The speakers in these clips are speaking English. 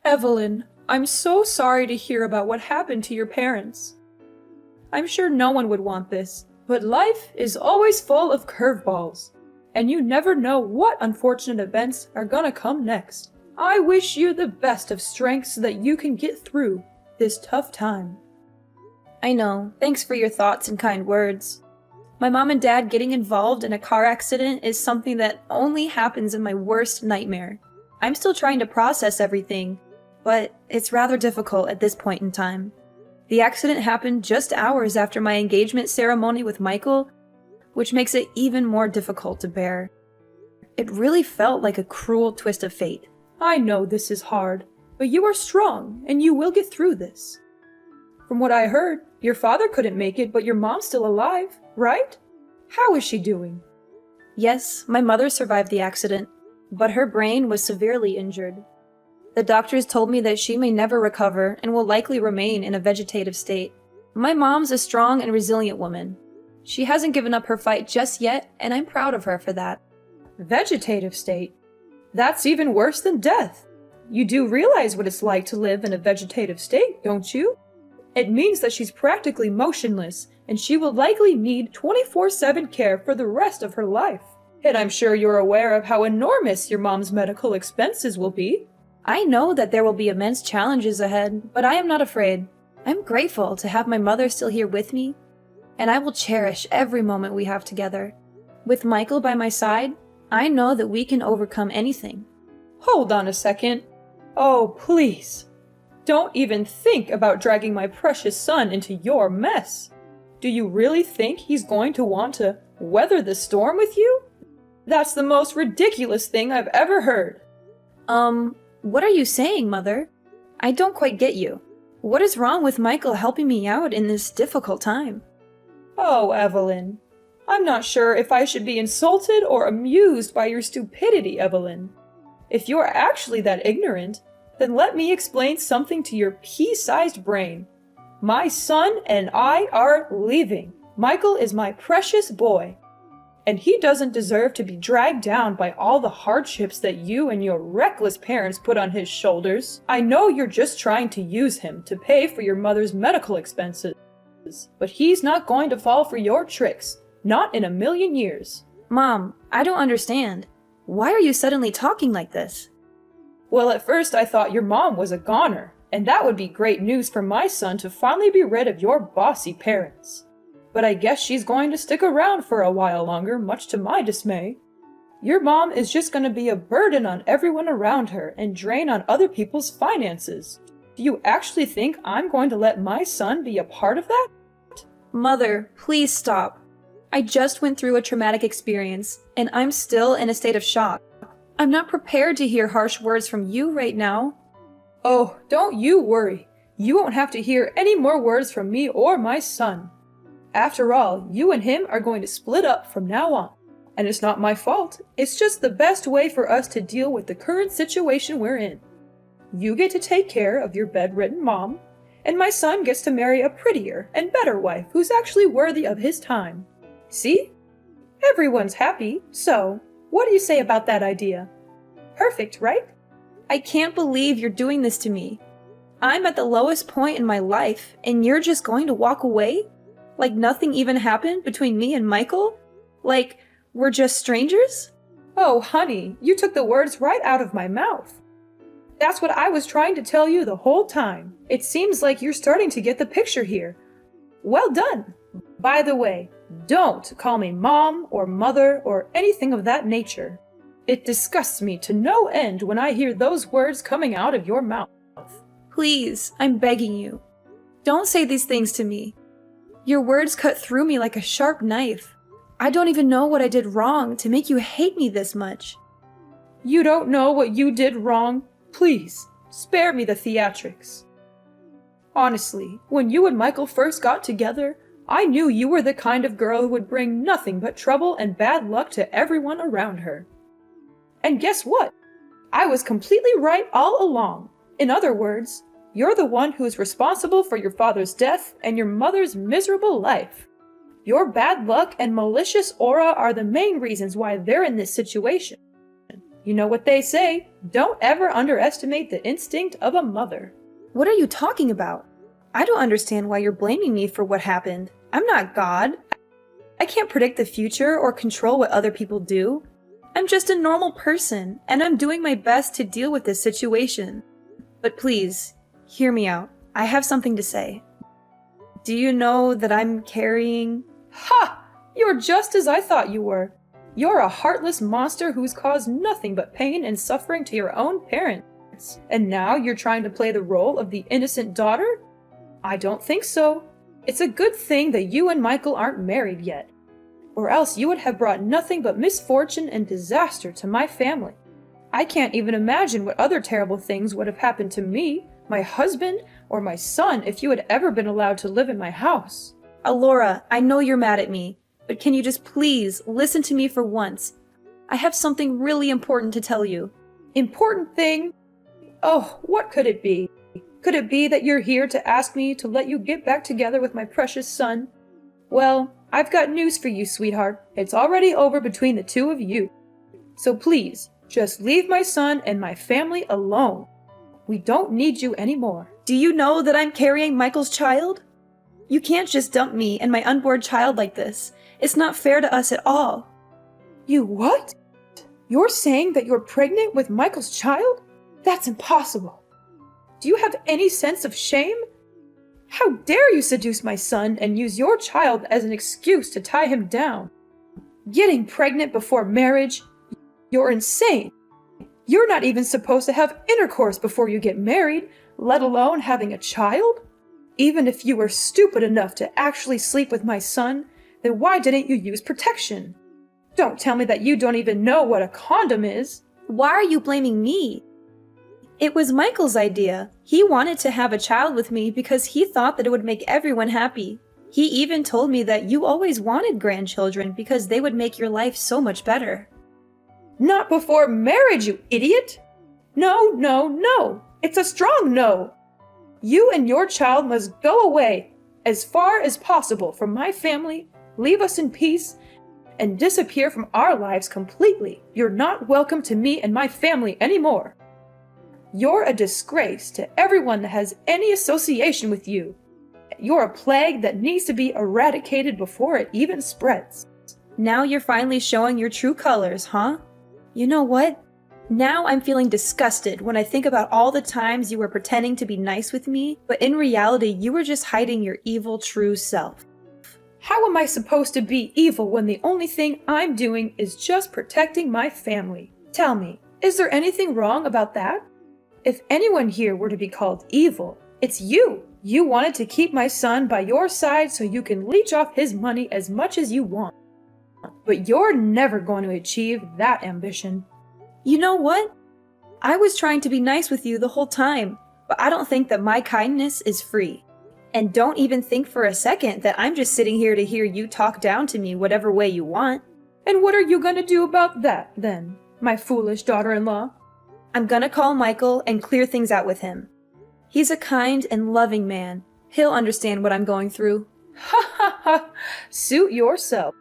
Evelyn, I'm so sorry to hear about what happened to your parents. I'm sure no one would want this, but life is always full of curveballs, and you never know what unfortunate events are gonna come next. I wish you the best of strength so that you can get through this tough time. I know. Thanks for your thoughts and kind words. My mom and dad getting involved in a car accident is something that only happens in my worst nightmare. I'm still trying to process everything, but it's rather difficult at this point in time. The accident happened just hours after my engagement ceremony with Michael, which makes it even more difficult to bear. It really felt like a cruel twist of fate. I know this is hard, but you are strong, and you will get through this. From what I heard, your father couldn't make it, but your mom's still alive, right? How is she doing? Yes, my mother survived the accident, but her brain was severely injured. The doctors told me that she may never recover and will likely remain in a vegetative state. My mom's a strong and resilient woman. She hasn't given up her fight just yet, and I'm proud of her for that. Vegetative state? That's even worse than death. You do realize what it's like to live in a vegetative state, don't you? It means that she's practically motionless, and she will likely need 24/7 care for the rest of her life. And I'm sure you're aware of how enormous your mom's medical expenses will be. I know that there will be immense challenges ahead, but I am not afraid. I'm grateful to have my mother still here with me, and I will cherish every moment we have together. With Michael by my side, I know that we can overcome anything. Hold on a second. Oh, please. Don't even think about dragging my precious son into your mess. Do you really think he's going to want to weather the storm with you? That's the most ridiculous thing I've ever heard. What are you saying, Mother? I don't quite get you. What is wrong with Michael helping me out in this difficult time? Oh, Evelyn. I'm not sure if I should be insulted or amused by your stupidity, Evelyn. If you're actually that ignorant, then let me explain something to your pea-sized brain. My son and I are leaving. Michael is my precious boy, and he doesn't deserve to be dragged down by all the hardships that you and your reckless parents put on his shoulders. I know you're just trying to use him to pay for your mother's medical expenses, but he's not going to fall for your tricks. Not in a million years. Mom, I don't understand. Why are you suddenly talking like this? Well, at first I thought your mom was a goner, and that would be great news for my son to finally be rid of your bossy parents. But I guess she's going to stick around for a while longer, much to my dismay. Your mom is just going to be a burden on everyone around her and drain on other people's finances. Do you actually think I'm going to let my son be a part of that? Mother, please stop. I just went through a traumatic experience, and I'm still in a state of shock. I'm not prepared to hear harsh words from you right now. Oh, don't you worry. You won't have to hear any more words from me or my son. After all, you and him are going to split up from now on. And it's not my fault. It's just the best way for us to deal with the current situation we're in. You get to take care of your bedridden mom, and my son gets to marry a prettier and better wife who's actually worthy of his time. See? Everyone's happy, so what do you say about that idea? Perfect, right? I can't believe you're doing this to me. I'm at the lowest point in my life, and you're just going to walk away? Like nothing even happened between me and Michael? Like we're just strangers? Oh, honey, you took the words right out of my mouth. That's what I was trying to tell you the whole time. It seems like you're starting to get the picture here. Well done. By the way, don't call me mom or mother or anything of that nature. It disgusts me to no end when I hear those words coming out of your mouth. Please, I'm begging you. Don't say these things to me. Your words cut through me like a sharp knife. I don't even know what I did wrong to make you hate me this much. You don't know what you did wrong? Please, spare me the theatrics. Honestly, when you and Michael first got together, I knew you were the kind of girl who would bring nothing but trouble and bad luck to everyone around her. And guess what? I was completely right all along. In other words, you're the one who is responsible for your father's death and your mother's miserable life. Your bad luck and malicious aura are the main reasons why they're in this situation. You know what they say, don't ever underestimate the instinct of a mother. What are you talking about? I don't understand why you're blaming me for what happened. I'm not God. I can't predict the future or control what other people do. I'm just a normal person, and I'm doing my best to deal with this situation. But please, hear me out. I have something to say. Do you know that I'm carrying... Ha! You're just as I thought you were. You're a heartless monster who's caused nothing but pain and suffering to your own parents. And now you're trying to play the role of the innocent daughter? I don't think so. It's a good thing that you and Michael aren't married yet, or else you would have brought nothing but misfortune and disaster to my family. I can't even imagine what other terrible things would have happened to me, my husband, or my son if you had ever been allowed to live in my house. Alora, I know you're mad at me, but can you just please listen to me for once? I have something really important to tell you. Important thing? Oh, what could it be? Could it be that you're here to ask me to let you get back together with my precious son? Well, I've got news for you, sweetheart. It's already over between the two of you. So please, just leave my son and my family alone. We don't need you anymore. Do you know that I'm carrying Michael's child? You can't just dump me and my unborn child like this. It's not fair to us at all. You what? You're saying that you're pregnant with Michael's child? That's impossible. Do you have any sense of shame? How dare you seduce my son and use your child as an excuse to tie him down? Getting pregnant before marriage? You're insane. You're not even supposed to have intercourse before you get married, let alone having a child? Even if you were stupid enough to actually sleep with my son, then why didn't you use protection? Don't tell me that you don't even know what a condom is. Why are you blaming me? It was Michael's idea. He wanted to have a child with me because he thought that it would make everyone happy. He even told me that you always wanted grandchildren because they would make your life so much better. Not before marriage, you idiot! No, no, no! It's a strong no! You and your child must go away as far as possible from my family, leave us in peace, and disappear from our lives completely. You're not welcome to me and my family anymore. You're a disgrace to everyone that has any association with you. You're a plague that needs to be eradicated before it even spreads. Now you're finally showing your true colors, huh? You know what? Now I'm feeling disgusted when I think about all the times you were pretending to be nice with me, but in reality you were just hiding your evil true self. How am I supposed to be evil when the only thing I'm doing is just protecting my family? Tell me, is there anything wrong about that? If anyone here were to be called evil, it's you. You wanted to keep my son by your side so you can leech off his money as much as you want. But you're never going to achieve that ambition. You know what? I was trying to be nice with you the whole time, but I don't think that my kindness is free. And don't even think for a second that I'm just sitting here to hear you talk down to me whatever way you want. And what are you going to do about that, then, my foolish daughter-in-law? I'm gonna call Michael and clear things out with him. He's a kind and loving man. He'll understand what I'm going through. Ha ha ha! Suit yourself.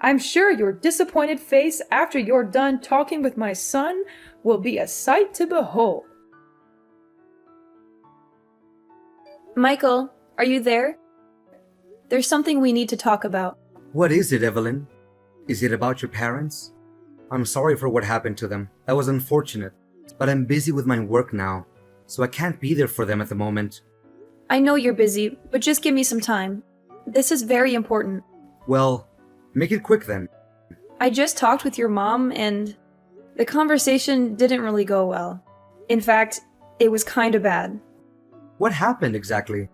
I'm sure your disappointed face after you're done talking with my son will be a sight to behold. Michael, are you there? There's something we need to talk about. What is it, Evelyn? Is it about your parents? I'm sorry for what happened to them. That was unfortunate. But I'm busy with my work now, so I can't be there for them at the moment. I know you're busy, but just give me some time. This is very important. Well, make it quick then. I just talked with your mom and the conversation didn't really go well. In fact, it was kinda bad. What happened exactly?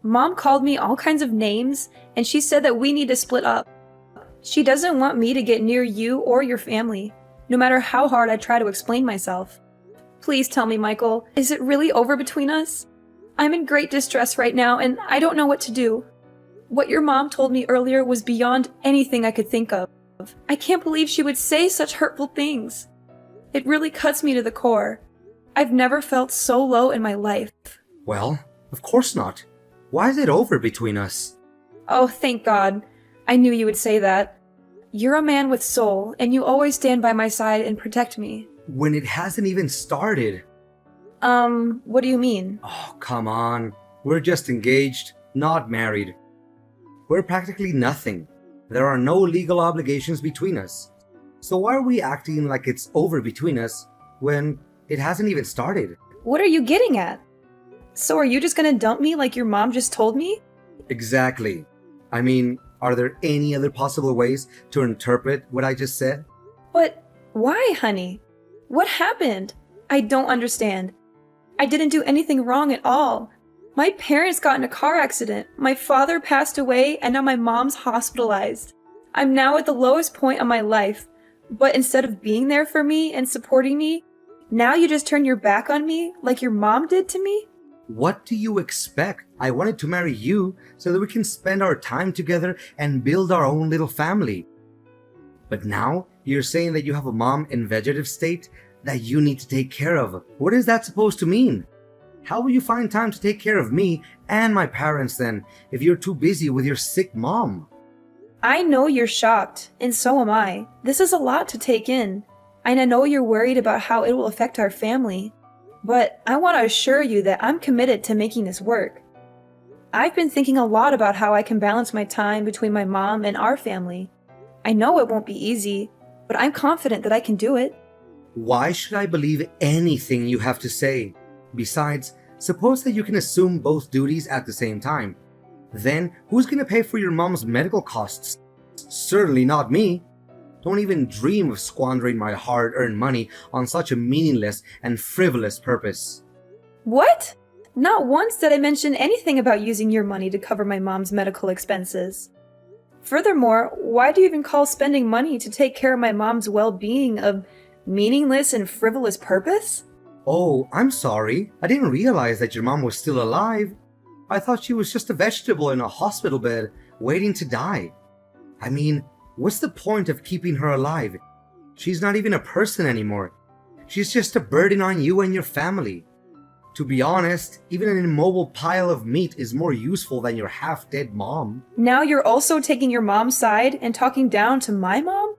Mom called me all kinds of names and she said that we need to split up. She doesn't want me to get near you or your family, no matter how hard I try to explain myself. Please tell me, Michael, is it really over between us? I'm in great distress right now and I don't know what to do. What your mom told me earlier was beyond anything I could think of. I can't believe she would say such hurtful things. It really cuts me to the core. I've never felt so low in my life. Well, of course not. Why is it over between us? Oh, thank God. I knew you would say that. You're a man with soul, and you always stand by my side and protect me. When it hasn't even started. What do you mean? Oh, come on. We're just engaged, not married. We're practically nothing. There are no legal obligations between us. So why are we acting like it's over between us when it hasn't even started? What are you getting at? So are you just gonna dump me like your mom just told me? Exactly. I mean, are there any other possible ways to interpret what I just said? But why, honey? What happened? I don't understand. I didn't do anything wrong at all. My parents got in a car accident, my father passed away, and now my mom's hospitalized. I'm now at the lowest point of my life, but instead of being there for me and supporting me, now you just turn your back on me like your mom did to me? What do you expect? I wanted to marry you so that we can spend our time together and build our own little family. But now you're saying that you have a mom in vegetative state that you need to take care of. What is that supposed to mean? How will you find time to take care of me and my parents then if you're too busy with your sick mom? I know you're shocked, and so am I. This is a lot to take in, and I know you're worried about how it will affect our family. But I want to assure you that I'm committed to making this work. I've been thinking a lot about how I can balance my time between my mom and our family. I know it won't be easy, but I'm confident that I can do it. Why should I believe anything you have to say? Besides, suppose that you can assume both duties at the same time. Then, who's gonna pay for your mom's medical costs? Certainly not me. Don't even dream of squandering my hard-earned money on such a meaningless and frivolous purpose. What? Not once did I mention anything about using your money to cover my mom's medical expenses. Furthermore, why do you even call spending money to take care of my mom's well-being a meaningless and frivolous purpose? Oh, I'm sorry. I didn't realize that your mom was still alive. I thought she was just a vegetable in a hospital bed, waiting to die. I mean, what's the point of keeping her alive? She's not even a person anymore. She's just a burden on you and your family. To be honest, even an immobile pile of meat is more useful than your half-dead mom. Now you're also taking your mom's side and talking down to my mom?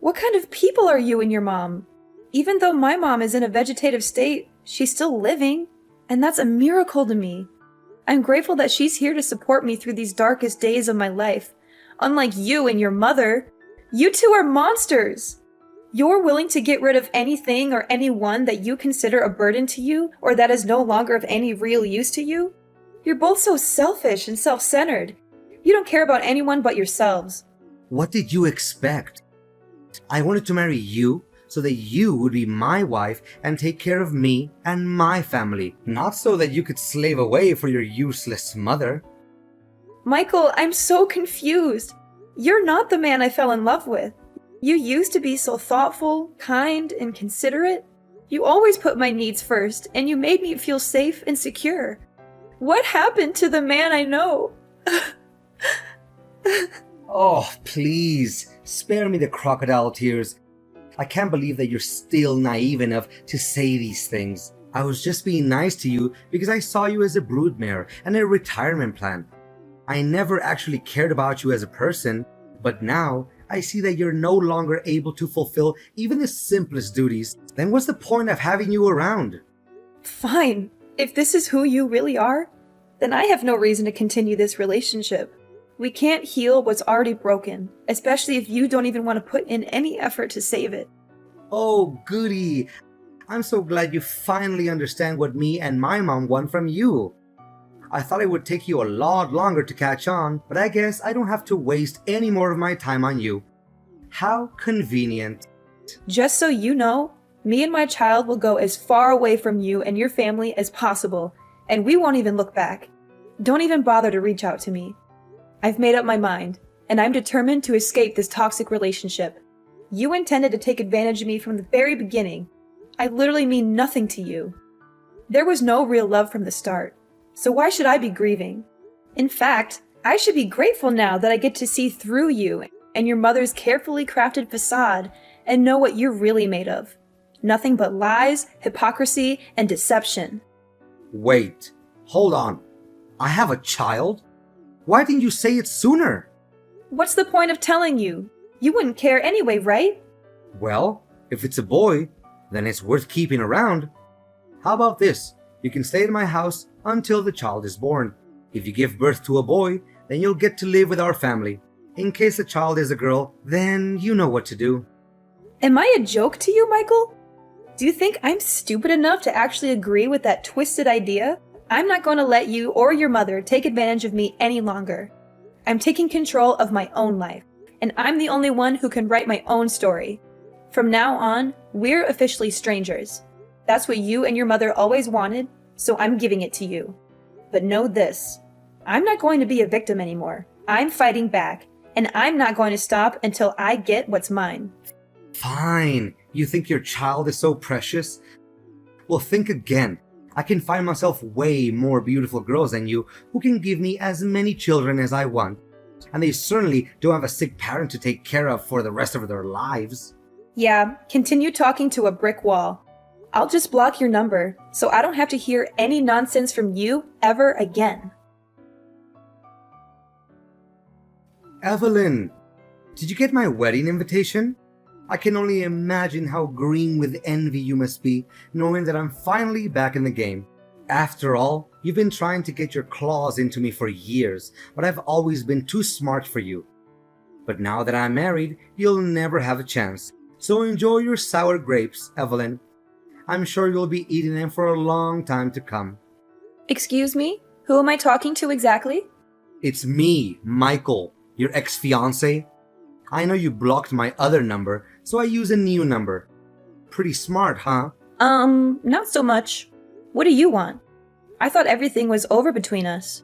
What kind of people are you and your mom? Even though my mom is in a vegetative state, she's still living, and that's a miracle to me. I'm grateful that she's here to support me through these darkest days of my life. Unlike you and your mother, you two are monsters. You're willing to get rid of anything or anyone that you consider a burden to you or that is no longer of any real use to you? You're both so selfish and self-centered. You don't care about anyone but yourselves. What did you expect? I wanted to marry you so that you would be my wife and take care of me and my family, not so that you could slave away for your useless mother. Michael, I'm so confused. You're not the man I fell in love with. You used to be so thoughtful, kind, and considerate. You always put my needs first, and you made me feel safe and secure. What happened to the man I know? Oh, please, spare me the crocodile tears. I can't believe that you're still naive enough to say these things. I was just being nice to you because I saw you as a broodmare and a retirement plan. I never actually cared about you as a person, but now I see that you're no longer able to fulfill even the simplest duties. Then what's the point of having you around? Fine. If this is who you really are, then I have no reason to continue this relationship. We can't heal what's already broken, especially if you don't even want to put in any effort to save it. Oh, goody. I'm so glad you finally understand what me and my mom want from you. I thought it would take you a lot longer to catch on, but I guess I don't have to waste any more of my time on you. How convenient. Just so you know, me and my child will go as far away from you and your family as possible, and we won't even look back. Don't even bother to reach out to me. I've made up my mind, and I'm determined to escape this toxic relationship. You intended to take advantage of me from the very beginning. I literally mean nothing to you. There was no real love from the start. So why should I be grieving? In fact, I should be grateful now that I get to see through you and your mother's carefully crafted facade and know what you're really made of. Nothing but lies, hypocrisy, and deception. Wait, hold on. I have a child? Why didn't you say it sooner? What's the point of telling you? You wouldn't care anyway, right? Well, if it's a boy, then it's worth keeping around. How about this? You can stay at my house until the child is born. If you give birth to a boy, then you'll get to live with our family. In case the child is a girl, then you know what to do. Am I a joke to you, Michael? Do you think I'm stupid enough to actually agree with that twisted idea? I'm not going to let you or your mother take advantage of me any longer. I'm taking control of my own life, and I'm the only one who can write my own story. From now on, we're officially strangers. That's what you and your mother always wanted, so I'm giving it to you. But know this, I'm not going to be a victim anymore. I'm fighting back, and I'm not going to stop until I get what's mine. Fine. You think your child is so precious? Well, think again. I can find myself way more beautiful girls than you who can give me as many children as I want. And they certainly don't have a sick parent to take care of for the rest of their lives. Yeah, continue talking to a brick wall. I'll just block your number, so I don't have to hear any nonsense from you ever again. Evelyn, did you get my wedding invitation? I can only imagine how green with envy you must be, knowing that I'm finally back in the game. After all, you've been trying to get your claws into me for years, but I've always been too smart for you. But now that I'm married, you'll never have a chance. So enjoy your sour grapes, Evelyn. I'm sure you'll be eating them for a long time to come. Excuse me? Who am I talking to exactly? It's me, Michael, your ex-fiancé. I know you blocked my other number, so I use a new number. Pretty smart, huh? Not so much. What do you want? I thought everything was over between us.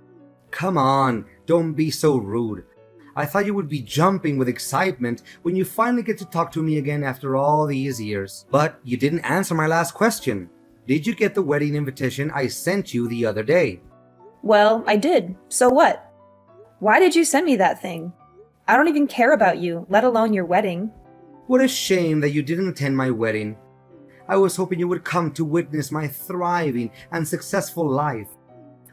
Come on, don't be so rude. I thought you would be jumping with excitement when you finally get to talk to me again after all these years. But you didn't answer my last question. Did you get the wedding invitation I sent you the other day? Well, I did. So what? Why did you send me that thing? I don't even care about you, let alone your wedding. What a shame that you didn't attend my wedding. I was hoping you would come to witness my thriving and successful life.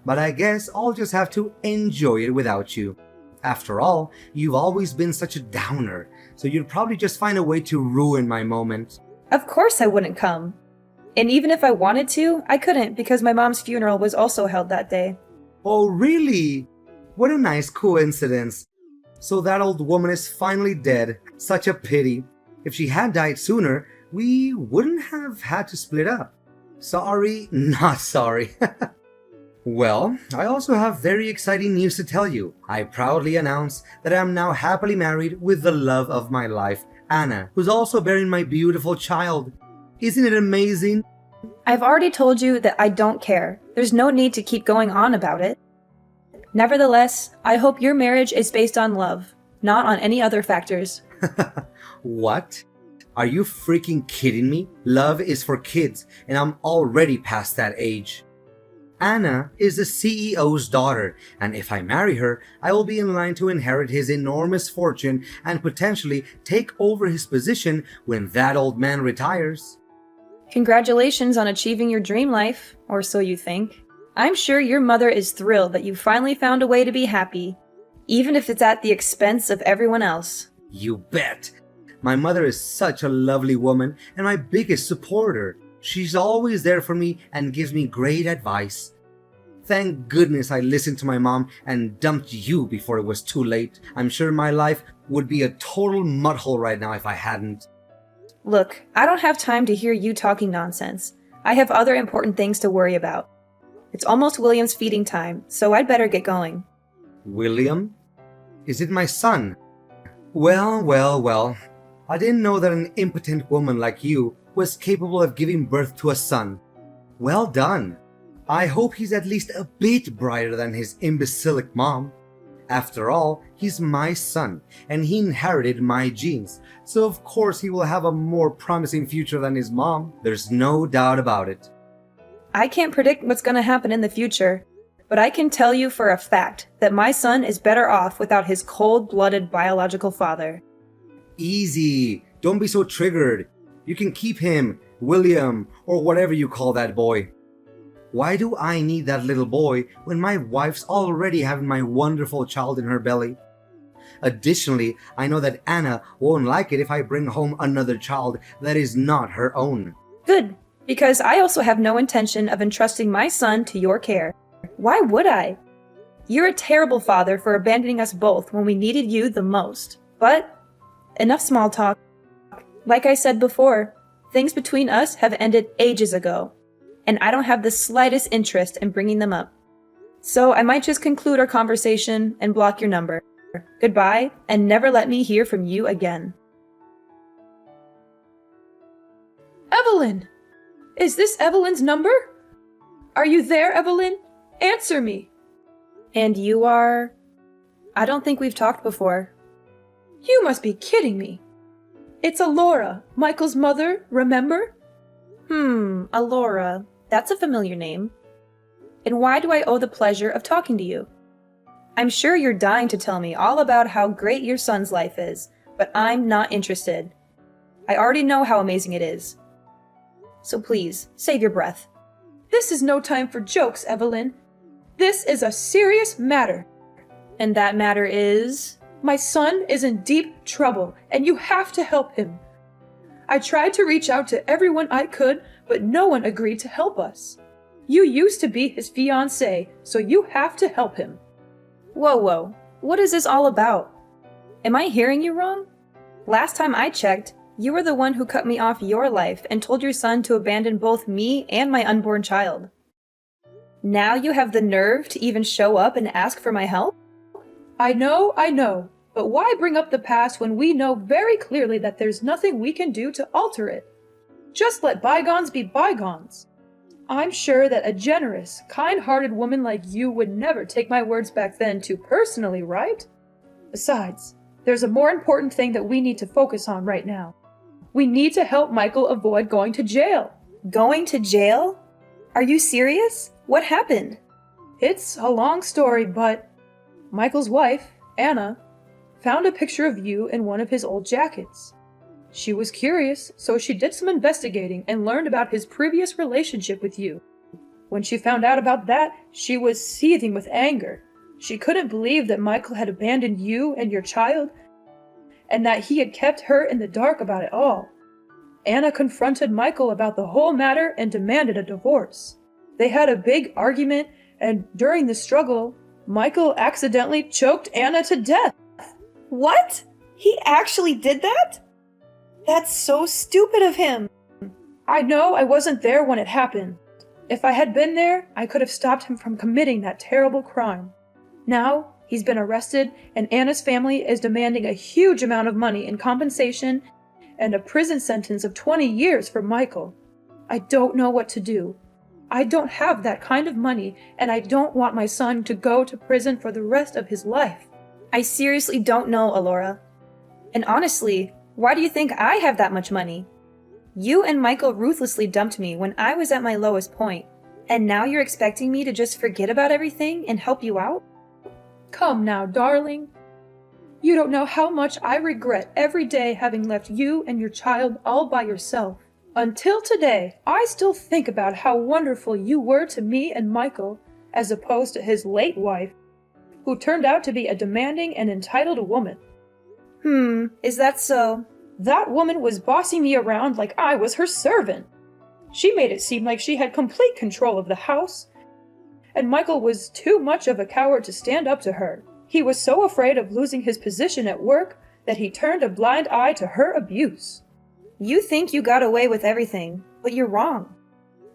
But I guess I'll just have to enjoy it without you. After all, you've always been such a downer, so you'd probably just find a way to ruin my moment. Of course I wouldn't come. And even if I wanted to, I couldn't because my mom's funeral was also held that day. Oh, really? What a nice coincidence. So that old woman is finally dead. Such a pity. If she had died sooner, we wouldn't have had to split up. Sorry, not sorry. Well, I also have very exciting news to tell you. I proudly announce that I am now happily married with the love of my life, Anna, who's also bearing my beautiful child. Isn't it amazing? I've already told you that I don't care. There's no need to keep going on about it. Nevertheless, I hope your marriage is based on love, not on any other factors. What? Are you freaking kidding me? Love is for kids, and I'm already past that age. Anna is the CEO's daughter, and if I marry her, I will be in line to inherit his enormous fortune and potentially take over his position when that old man retires. Congratulations on achieving your dream life, or so you think. I'm sure your mother is thrilled that you finally found a way to be happy, even if it's at the expense of everyone else. You bet! My mother is such a lovely woman and my biggest supporter. She's always there for me and gives me great advice. Thank goodness I listened to my mom and dumped you before it was too late. I'm sure my life would be a total mudhole right now if I hadn't. Look, I don't have time to hear you talking nonsense. I have other important things to worry about. It's almost William's feeding time, so I'd better get going. William? Is it my son? Well. I didn't know that an impotent woman like you was capable of giving birth to a son. Well done. I hope he's at least a bit brighter than his imbecilic mom. After all, he's my son, and he inherited my genes, so of course he will have a more promising future than his mom. There's no doubt about it. I can't predict what's going to happen in the future, but I can tell you for a fact that my son is better off without his cold-blooded biological father. Easy. Don't be so triggered. You can keep him, William, or whatever you call that boy. Why do I need that little boy when my wife's already having my wonderful child in her belly? Additionally, I know that Anna won't like it if I bring home another child that is not her own. Good, because I also have no intention of entrusting my son to your care. Why would I? You're a terrible father for abandoning us both when we needed you the most. But enough small talk. Like I said before, things between us have ended ages ago, and I don't have the slightest interest in bringing them up. So I might just conclude our conversation and block your number. Goodbye, and never let me hear from you again. Evelyn! Is this Evelyn's number? Are you there, Evelyn? Answer me! And you are? I don't think we've talked before. You must be kidding me. It's Alora, Michael's mother, remember? Alora. That's a familiar name. And why do I owe the pleasure of talking to you? I'm sure you're dying to tell me all about how great your son's life is, but I'm not interested. I already know how amazing it is. So please, save your breath. This is no time for jokes, Evelyn. This is a serious matter. And that matter is? My son is in deep trouble, and you have to help him. I tried to reach out to everyone I could, but no one agreed to help us. You used to be his fiancé, so you have to help him. Whoa. What is this all about? Am I hearing you wrong? Last time I checked, you were the one who cut me off your life and told your son to abandon both me and my unborn child. Now you have the nerve to even show up and ask for my help? I know, but why bring up the past when we know very clearly that there's nothing we can do to alter it? Just let bygones be bygones. I'm sure that a generous, kind-hearted woman like you would never take my words back then too personally, right? Besides, there's a more important thing that we need to focus on right now. We need to help Michael avoid going to jail. Going to jail? Are you serious? What happened? It's a long story, but Michael's wife, Anna, found a picture of you in one of his old jackets. She was curious, so she did some investigating and learned about his previous relationship with you. When she found out about that, she was seething with anger. She couldn't believe that Michael had abandoned you and your child, and that he had kept her in the dark about it all. Anna confronted Michael about the whole matter and demanded a divorce. They had a big argument, and during the struggle, Michael accidentally choked Anna to death. What? He actually did that? That's so stupid of him. I know I wasn't there when it happened. If I had been there, I could have stopped him from committing that terrible crime. Now, he's been arrested, and Anna's family is demanding a huge amount of money in compensation and a prison sentence of 20 years for Michael. I don't know what to do. I don't have that kind of money, and I don't want my son to go to prison for the rest of his life. I seriously don't know, Alora. And honestly, why do you think I have that much money? You and Michael ruthlessly dumped me when I was at my lowest point, and now you're expecting me to just forget about everything and help you out? Come now, darling. You don't know how much I regret every day having left you and your child all by yourself. Until today, I still think about how wonderful you were to me and Michael, as opposed to his late wife, who turned out to be a demanding and entitled woman. Is that so? That woman was bossing me around like I was her servant. She made it seem like she had complete control of the house, and Michael was too much of a coward to stand up to her. He was so afraid of losing his position at work that he turned a blind eye to her abuse. You think you got away with everything, but you're wrong.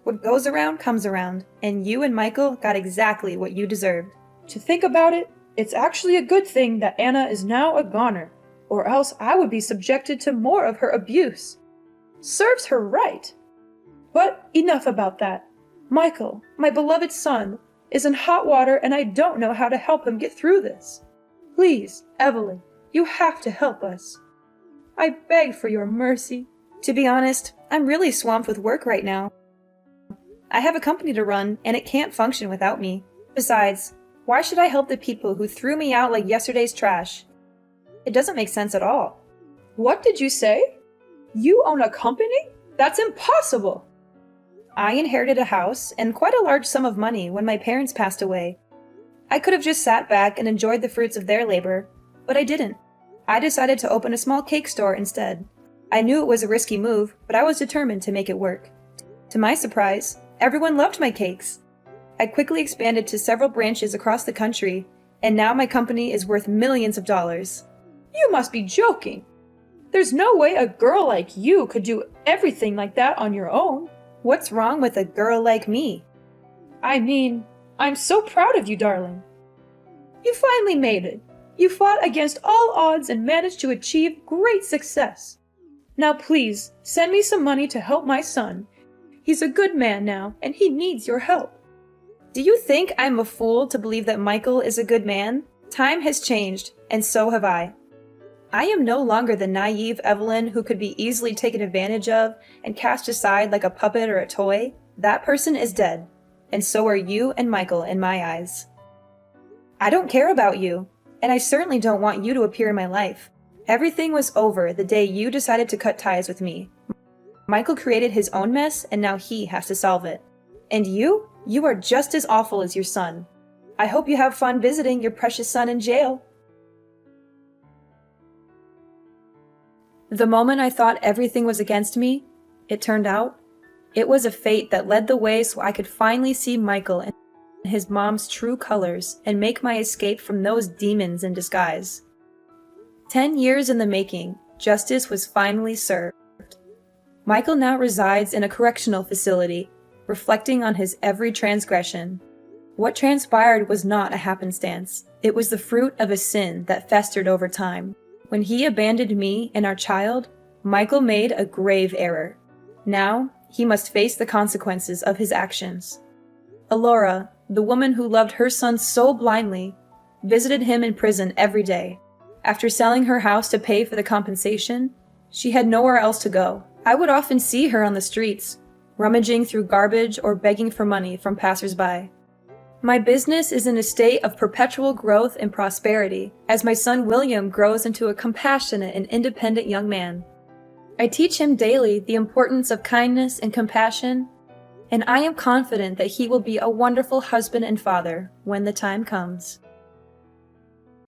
What goes around comes around, and you and Michael got exactly what you deserved. To think about it, it's actually a good thing that Anna is now a goner, or else I would be subjected to more of her abuse. Serves her right. But enough about that. Michael, my beloved son, is in hot water, and I don't know how to help him get through this. Please, Evelyn, you have to help us. I beg for your mercy. To be honest, I'm really swamped with work right now. I have a company to run, and it can't function without me. Besides, why should I help the people who threw me out like yesterday's trash? It doesn't make sense at all. What did you say? You own a company? That's impossible! I inherited a house and quite a large sum of money when my parents passed away. I could have just sat back and enjoyed the fruits of their labor, but I didn't. I decided to open a small cake store instead. I knew it was a risky move, but I was determined to make it work. To my surprise, everyone loved my cakes. I quickly expanded to several branches across the country, and now my company is worth millions of dollars. You must be joking. There's no way a girl like you could do everything like that on your own. What's wrong with a girl like me? I mean, I'm so proud of you, darling. You finally made it. You fought against all odds and managed to achieve great success. Now please, send me some money to help my son. He's a good man now, and he needs your help. Do you think I'm a fool to believe that Michael is a good man? Time has changed, and so have I. I am no longer the naive Evelyn who could be easily taken advantage of and cast aside like a puppet or a toy. That person is dead, and so are you and Michael in my eyes. I don't care about you, and I certainly don't want you to appear in my life. Everything was over the day you decided to cut ties with me. Michael created his own mess, and now he has to solve it. And you are just as awful as your son. I hope you have fun visiting your precious son in jail. The moment I thought everything was against me, it turned out, it was a fate that led the way so I could finally see Michael in his mom's true colors and make my escape from those demons in disguise. 10 years in the making, justice was finally served. Michael now resides in a correctional facility, reflecting on his every transgression. What transpired was not a happenstance. It was the fruit of a sin that festered over time. When he abandoned me and our child, Michael made a grave error. Now, he must face the consequences of his actions. Alora, the woman who loved her son so blindly, visited him in prison every day. After selling her house to pay for the compensation, she had nowhere else to go. I would often see her on the streets, rummaging through garbage or begging for money from passers-by. My business is in a state of perpetual growth and prosperity as my son William grows into a compassionate and independent young man. I teach him daily the importance of kindness and compassion, and I am confident that he will be a wonderful husband and father when the time comes.